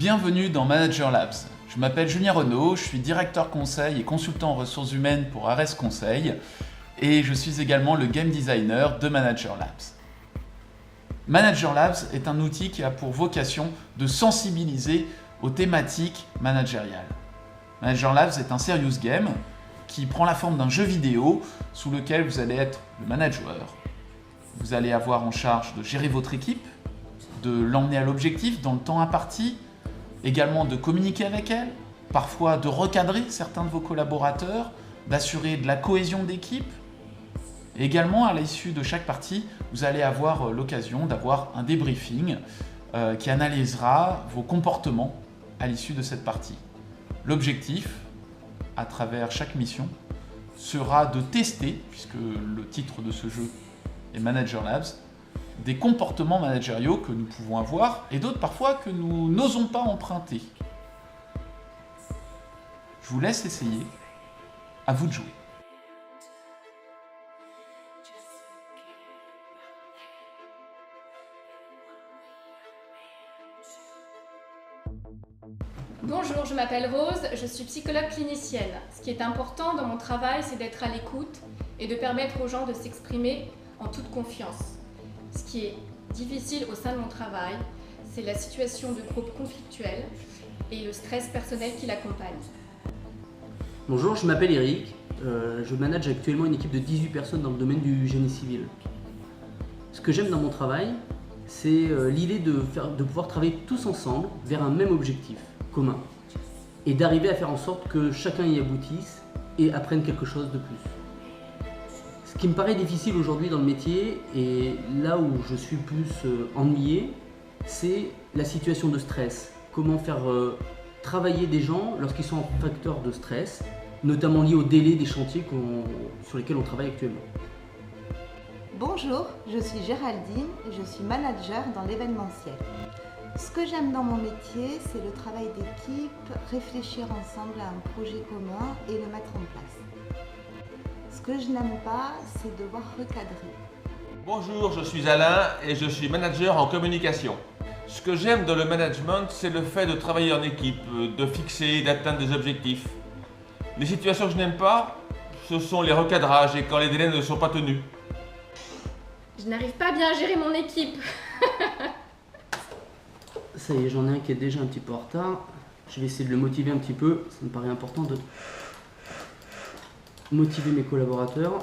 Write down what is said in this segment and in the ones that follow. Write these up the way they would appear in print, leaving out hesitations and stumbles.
Bienvenue dans Manager Labs. Je m'appelle Julien Renaud, je suis directeur conseil et consultant en ressources humaines pour Ares Conseil et je suis également le game designer de Manager Labs. Manager Labs est un outil qui a pour vocation de sensibiliser aux thématiques managériales. Manager Labs est un serious game qui prend la forme d'un jeu vidéo sous lequel vous allez être le manager. Vous allez avoir en charge de gérer votre équipe, de l'emmener à l'objectif dans le temps imparti, également de communiquer avec elle, parfois de recadrer certains de vos collaborateurs, d'assurer de la cohésion d'équipe. Également, à l'issue de chaque partie, vous allez avoir l'occasion d'avoir un débriefing qui analysera vos comportements à l'issue de cette partie. L'objectif, à travers chaque mission, sera de tester, puisque le titre de ce jeu est Manager Labs, des comportements managériaux que nous pouvons avoir et d'autres parfois que nous n'osons pas emprunter. Je vous laisse essayer, à vous de jouer. Bonjour, je m'appelle Rose, je suis psychologue clinicienne. Ce qui est important dans mon travail, c'est d'être à l'écoute et de permettre aux gens de s'exprimer en toute confiance. Ce qui est difficile au sein de mon travail, c'est la situation de groupe conflictuel et le stress personnel qui l'accompagne. Bonjour, je m'appelle Eric, je manage actuellement une équipe de 18 personnes dans le domaine du génie civil. Ce que j'aime dans mon travail, c'est l'idée de pouvoir travailler tous ensemble vers un même objectif commun et d'arriver à faire en sorte que chacun y aboutisse et apprenne quelque chose de plus. Ce qui me paraît difficile aujourd'hui dans le métier et là où je suis plus ennuyé, c'est la situation de stress. Comment faire travailler des gens lorsqu'ils sont en facteur de stress, notamment lié au délai des chantiers sur lesquels on travaille actuellement. Bonjour, je suis Géraldine et je suis manager dans l'événementiel. Ce que j'aime dans mon métier, c'est le travail d'équipe, réfléchir ensemble à un projet commun et le mettre en place. Ce que je n'aime pas, c'est devoir recadrer. Bonjour, je suis Alain et je suis manager en communication. Ce que j'aime dans le management, c'est le fait de travailler en équipe, de fixer et d'atteindre des objectifs. Les situations que je n'aime pas, ce sont les recadrages et quand les délais ne sont pas tenus. Je n'arrive pas bien à gérer mon équipe. Ça y est, j'en ai un qui est déjà un petit peu en retard. Je vais essayer de le motiver un petit peu. Ça me paraît important de motiver mes collaborateurs,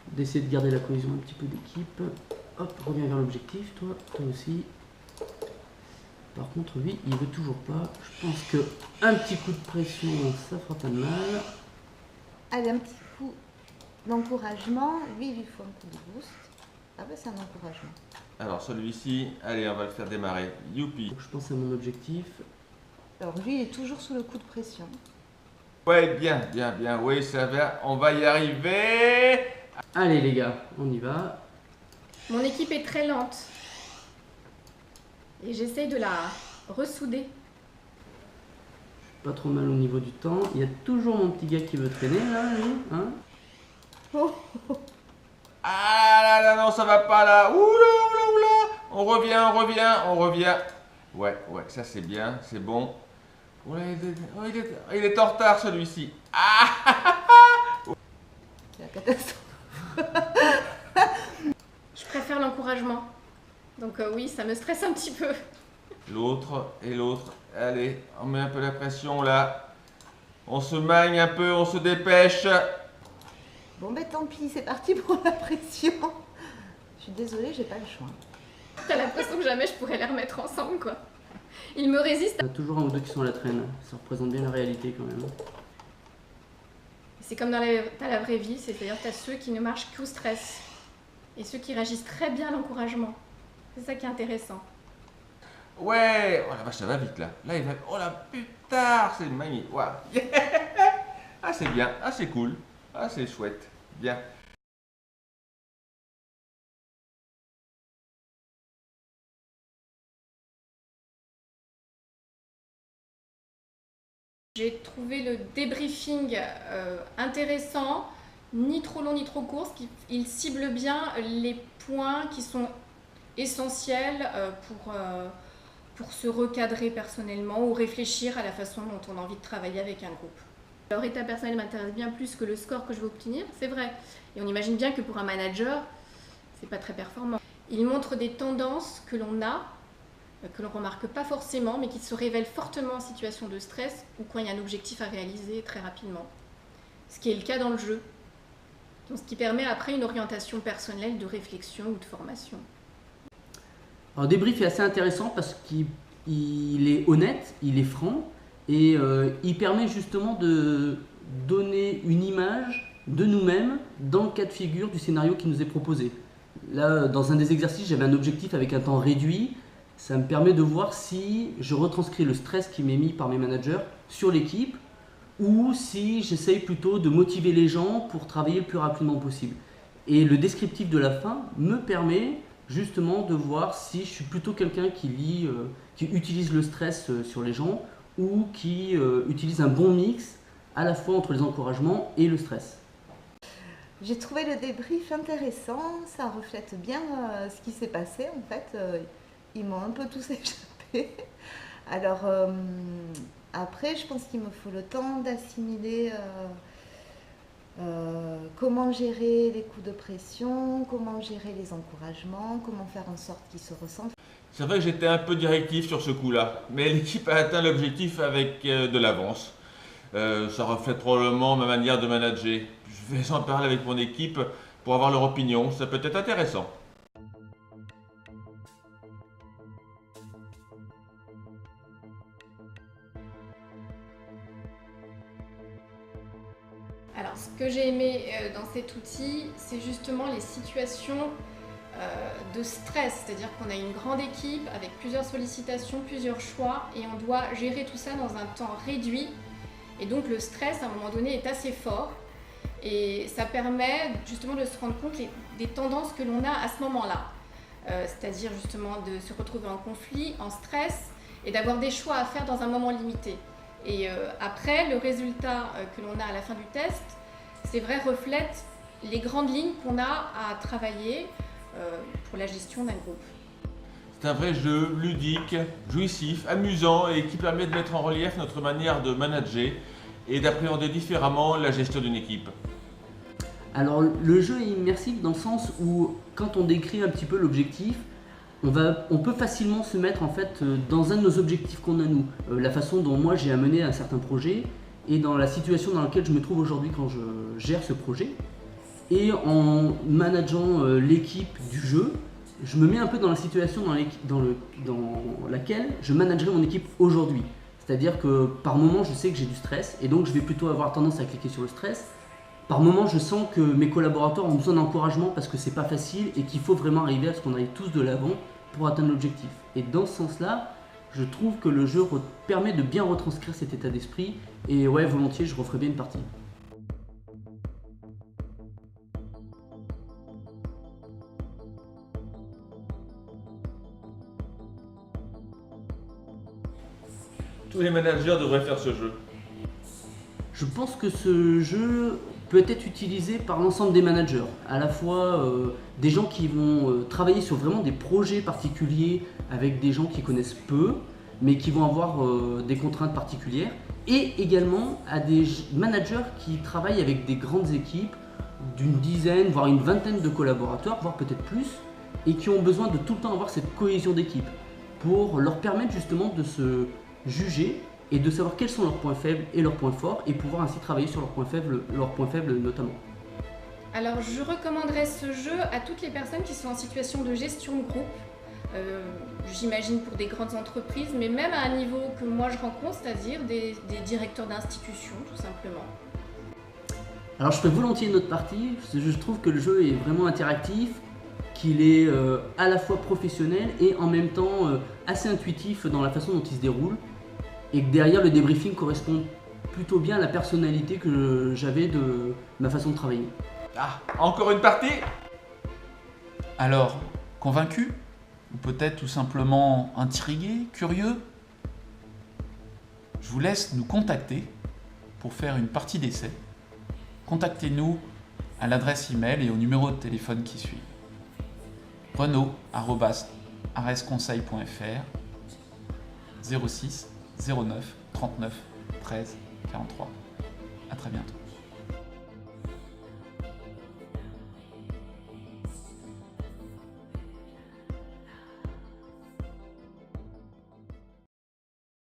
d'essayer de garder la cohésion un petit peu d'équipe. Hop, reviens vers l'objectif, toi aussi. Par contre, lui, il veut toujours pas. Je pense que un petit coup de pression, ça fera pas de mal. Allez, un petit coup d'encouragement. Lui, il lui faut un coup de boost. Ah ben, c'est un encouragement. Alors celui-ci, allez, on va le faire démarrer. Youpi. Donc, je pense à mon objectif. Alors lui, il est toujours sous le coup de pression. Ouais, bien, oui, ça va, on va y arriver. Allez les gars, on y va. Mon équipe est très lente et j'essaye de la ressouder. Pas trop mal au niveau du temps. Il y a toujours mon petit gars qui veut traîner là, lui, hein. Oh, oh. Ah là, non, ça va pas là. Oula. On revient. Ouais, ça c'est bien, c'est bon. Ouais, il est en retard celui-ci. Ah. C'est la catastrophe. Je préfère l'encouragement. Donc oui, ça me stresse un petit peu. L'autre. Allez, on met un peu la pression là. On se magne un peu, on se dépêche. Bon ben tant pis, c'est parti pour la pression. Je suis désolée, j'ai pas le choix. T'as l'impression que jamais je pourrais les remettre ensemble, quoi. Ils me résistent. Il y en a toujours un ou deux qui sont à la traîne. Ça représente bien la réalité quand même. C'est comme dans la vraie vie, c'est-à-dire que t'as ceux qui ne marchent qu'au stress et ceux qui réagissent très bien à l'encouragement. C'est ça qui est intéressant. Ouais, oh la vache, ça va vite là. Là, il va. Oh la putain, c'est magnifique. Wow. Ah, c'est bien, ah, c'est cool, ah, c'est chouette. Bien. J'ai trouvé le débriefing intéressant, ni trop long ni trop court, il cible bien les points qui sont essentiels pour se recadrer personnellement ou réfléchir à la façon dont on a envie de travailler avec un groupe. Leur état personnel m'intéresse bien plus que le score que je vais obtenir, c'est vrai. Et on imagine bien que pour un manager, c'est pas très performant. Il montre des tendances que l'on a, que l'on ne remarque pas forcément, mais qui se révèlent fortement en situation de stress ou quand il y a un objectif à réaliser très rapidement. Ce qui est le cas dans le jeu. Donc, ce qui permet après une orientation personnelle de réflexion ou de formation. Alors, Débrief est assez intéressant parce qu'il est honnête, il est franc et il permet justement de donner une image de nous-mêmes dans le cas de figure du scénario qui nous est proposé. Là, dans un des exercices, j'avais un objectif avec un temps réduit. Ça me permet de voir si je retranscris le stress qui m'est mis par mes managers sur l'équipe ou si j'essaye plutôt de motiver les gens pour travailler le plus rapidement possible. Et le descriptif de la fin me permet justement de voir si je suis plutôt quelqu'un qui utilise le stress sur les gens ou qui utilise un bon mix à la fois entre les encouragements et le stress. J'ai trouvé le débrief intéressant, ça reflète bien ce qui s'est passé en fait. Ils m'ont un peu tous échappé. Alors après, je pense qu'il me faut le temps d'assimiler comment gérer les coups de pression, comment gérer les encouragements, comment faire en sorte qu'ils se ressentent. C'est vrai que j'étais un peu directif sur ce coup-là, mais l'équipe a atteint l'objectif avec de l'avance. Ça reflète probablement ma manière de manager. Je vais en parler avec mon équipe pour avoir leur opinion, ça peut être intéressant. Alors, ce que j'ai aimé dans cet outil, c'est justement les situations de stress, c'est-à-dire qu'on a une grande équipe avec plusieurs sollicitations, plusieurs choix, et on doit gérer tout ça dans un temps réduit. Et donc le stress, à un moment donné, est assez fort. Et ça permet justement de se rendre compte des tendances que l'on a à ce moment-là. C'est-à-dire justement de se retrouver en conflit, en stress, et d'avoir des choix à faire dans un moment limité. Et après, le résultat que l'on a à la fin du test, c'est vrai, reflète les grandes lignes qu'on a à travailler pour la gestion d'un groupe. C'est un vrai jeu ludique, jouissif, amusant et qui permet de mettre en relief notre manière de manager et d'appréhender différemment la gestion d'une équipe. Alors le jeu est immersif dans le sens où quand on décrit un petit peu l'objectif, on peut facilement se mettre en fait dans un de nos objectifs qu'on a nous. La façon dont moi j'ai amené un certain projet et dans la situation dans laquelle je me trouve aujourd'hui quand je gère ce projet. Et en manageant l'équipe du jeu, je me mets un peu dans la situation dans laquelle je managerai mon équipe aujourd'hui. C'est-à-dire que par moment je sais que j'ai du stress et donc je vais plutôt avoir tendance à cliquer sur le stress. Par moment je sens que mes collaborateurs ont besoin d'encouragement parce que c'est pas facile et qu'il faut vraiment arriver à ce qu'on aille tous de l'avant pour atteindre l'objectif. Et dans ce sens-là, je trouve que le jeu permet de bien retranscrire cet état d'esprit et ouais, volontiers je referai bien une partie. Tous les managers devraient faire ce jeu. Je pense que ce jeu peut être utilisé par l'ensemble des managers, à la fois des gens qui vont travailler sur vraiment des projets particuliers avec des gens qui connaissent peu, mais qui vont avoir des contraintes particulières, et également à des managers qui travaillent avec des grandes équipes d'une dizaine, voire une vingtaine de collaborateurs, voire peut-être plus, et qui ont besoin de tout le temps avoir cette cohésion d'équipe pour leur permettre justement de se juger et de savoir quels sont leurs points faibles et leurs points forts et pouvoir ainsi travailler sur leurs points faibles notamment. Alors je recommanderais ce jeu à toutes les personnes qui sont en situation de gestion de groupe. J'imagine pour des grandes entreprises, mais même à un niveau que moi je rencontre, c'est-à-dire des directeurs d'institutions tout simplement. Alors je ferai volontiers une autre partie, parce que je trouve que le jeu est vraiment interactif, qu'il est à la fois professionnel et en même temps assez intuitif dans la façon dont il se déroule, et que derrière le débriefing correspond plutôt bien à la personnalité que j'avais de ma façon de travailler. Ah, encore une partie? Alors, convaincu? Ou peut-être tout simplement intrigué, curieux? Je vous laisse nous contacter pour faire une partie d'essai. Contactez-nous à l'adresse email et au numéro de téléphone qui suit. renaud@aresconseil.fr 06 09 39 13 43. À très bientôt.